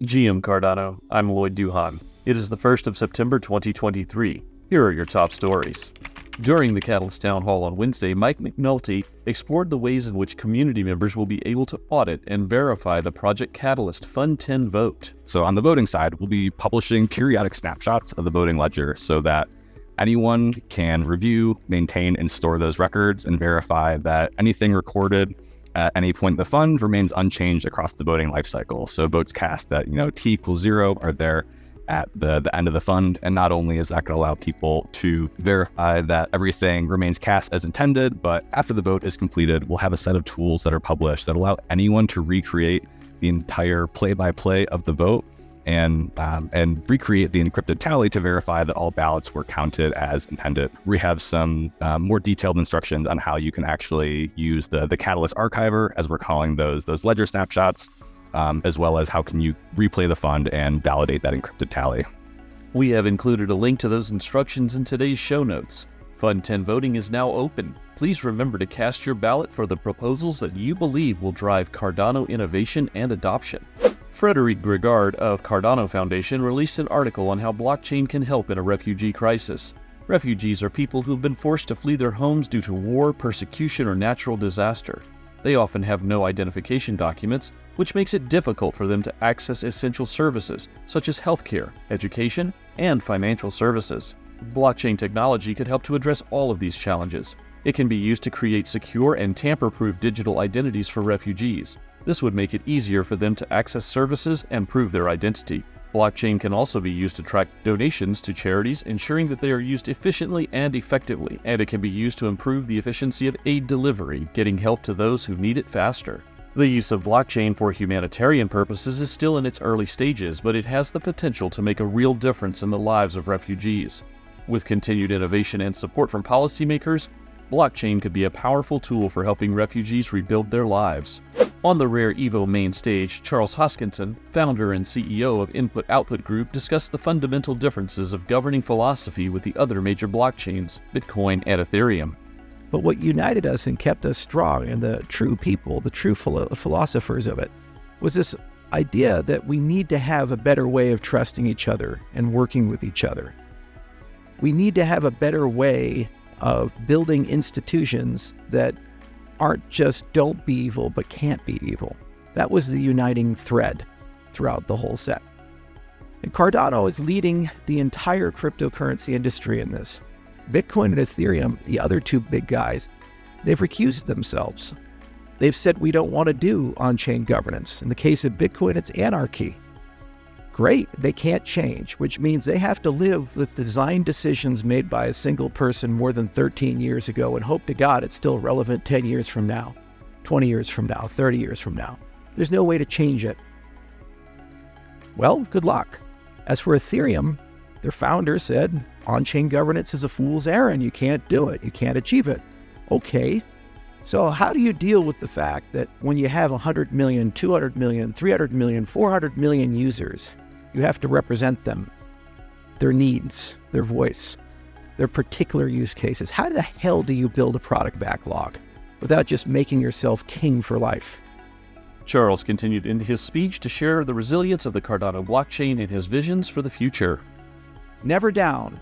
GM Cardano, I'm Lloyd Duhan. It is the 1st of September 2023. Here are your top stories. During the Catalyst Town Hall on Wednesday, Mike McNulty explored the ways in which community members will be able to audit and verify the Project Catalyst Fund 10 vote. So on the voting side, we'll be publishing periodic snapshots of the voting ledger so that anyone can review, maintain, and store those records and verify that anything recorded at any point in the fund remains unchanged across the voting lifecycle. So votes cast at t=0 are there at the end of the fund. And not only is that going to allow people to verify that everything remains cast as intended, but after the vote is completed, we'll have a set of tools that are published that allow anyone to recreate the entire play-by-play of the vote and recreate the encrypted tally to verify that all ballots were counted as intended. We have some more detailed instructions on how you can actually use the Catalyst archiver, as we're calling those ledger snapshots, as well as how can you replay the fund and validate that encrypted tally. We have included a link to those instructions in today's show notes. Fund 10 voting is now open. Please remember to cast your ballot for the proposals that you believe will drive Cardano innovation and adoption. Frederic Grigard of Cardano Foundation released an article on how blockchain can help in a refugee crisis. Refugees are people who have been forced to flee their homes due to war, persecution, or natural disaster. They often have no identification documents, which makes it difficult for them to access essential services such as healthcare, education, and financial services. Blockchain technology could help to address all of these challenges. It can be used to create secure and tamper-proof digital identities for refugees. This would make it easier for them to access services and prove their identity. Blockchain can also be used to track donations to charities, ensuring that they are used efficiently and effectively, and it can be used to improve the efficiency of aid delivery, getting help to those who need it faster. The use of blockchain for humanitarian purposes is still in its early stages, but it has the potential to make a real difference in the lives of refugees. With continued innovation and support from policymakers, blockchain could be a powerful tool for helping refugees rebuild their lives. On the Rare Evo main stage, Charles Hoskinson, founder and CEO of Input-Output Group, discussed the fundamental differences of governing philosophy with the other major blockchains, Bitcoin and Ethereum. But what united us and kept us strong, and the true people, the true philosophers of it, was this idea that we need to have a better way of trusting each other and working with each other. We need to have a better way of building institutions that aren't just don't be evil, but can't be evil. That was the uniting thread throughout the whole set. And Cardano is leading the entire cryptocurrency industry in this. Bitcoin and Ethereum, the other two big guys, they've recused themselves. They've said we don't want to do on-chain governance. In the case of Bitcoin, it's anarchy. Great, they can't change, which means they have to live with design decisions made by a single person more than 13 years ago and hope to God it's still relevant 10 years from now, 20 years from now, 30 years from now. There's no way to change it. Well, good luck. As for Ethereum, their founder said, on-chain governance is a fool's errand. You can't do it. You can't achieve it. Okay. So how do you deal with the fact that when you have 100 million, 200 million, 300 million, 400 million users, you have to represent them, their needs, their voice, their particular use cases? How the hell do you build a product backlog without just making yourself king for life? Charles continued in his speech to share the resilience of the Cardano blockchain and his visions for the future. Never down,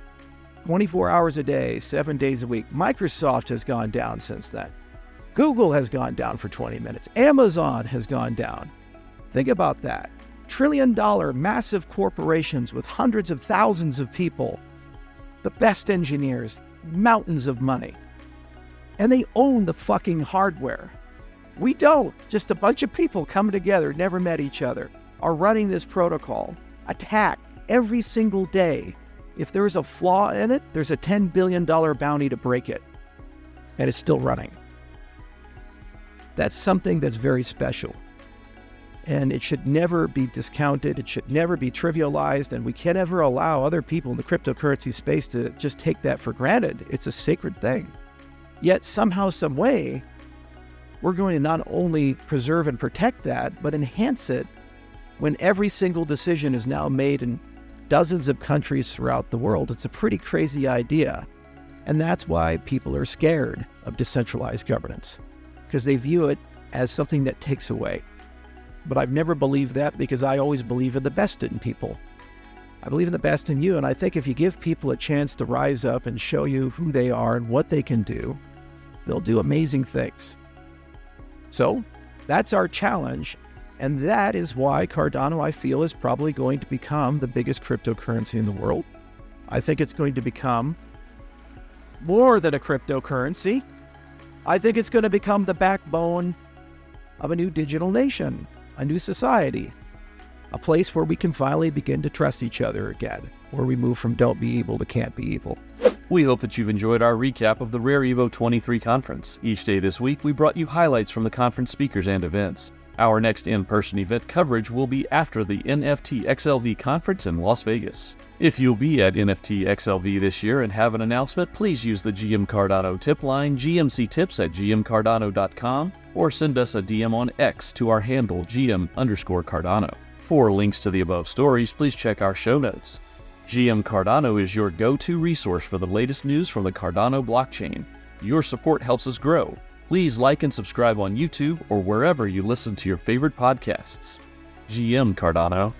24 hours a day, 7 days a week. Microsoft has gone down since then. Google has gone down for 20 minutes. Amazon has gone down. Think about that. Trillion-dollar massive corporations with hundreds of thousands of people, the best engineers, mountains of money. And they own the fucking hardware. We don't. Just a bunch of people coming together, never met each other, are running this protocol, attacked every single day. If there's a flaw in it, there's a $10 billion bounty to break it. And it's still running. That's something that's very special. And it should never be discounted. It should never be trivialized. And we can't ever allow other people in the cryptocurrency space to just take that for granted. It's a sacred thing. Yet somehow, some way, we're going to not only preserve and protect that, but enhance it when every single decision is now made in dozens of countries throughout the world. It's a pretty crazy idea. And that's why people are scared of decentralized governance, because they view it as something that takes away. but I've never believed that because I always believe in the best in people. I believe in the best in you, and I think if you give people a chance to rise up and show you who they are and what they can do, they'll do amazing things. So that's our challenge, and that is why Cardano, I feel, is probably going to become the biggest cryptocurrency in the world. I think it's going to become more than a cryptocurrency. I think it's going to become the backbone of a new digital nation, a new society, a place where we can finally begin to trust each other again, where we move from don't be evil to can't be evil. We hope that you've enjoyed our recap of the Rare Evo 23 conference. Each day this week, we brought you highlights from the conference speakers and events. Our next in-person event coverage will be after the NFT XLV conference in Las Vegas. If you'll be at NFT XLV this year and have an announcement, please use the GM Cardano tip line, gmctips@gmcardano.com, or send us a DM on X to our handle, GM_Cardano. For links to the above stories, please check our show notes. GM Cardano is your go-to resource for the latest news from the Cardano blockchain. Your support helps us grow. Please like and subscribe on YouTube or wherever you listen to your favorite podcasts. GM Cardano.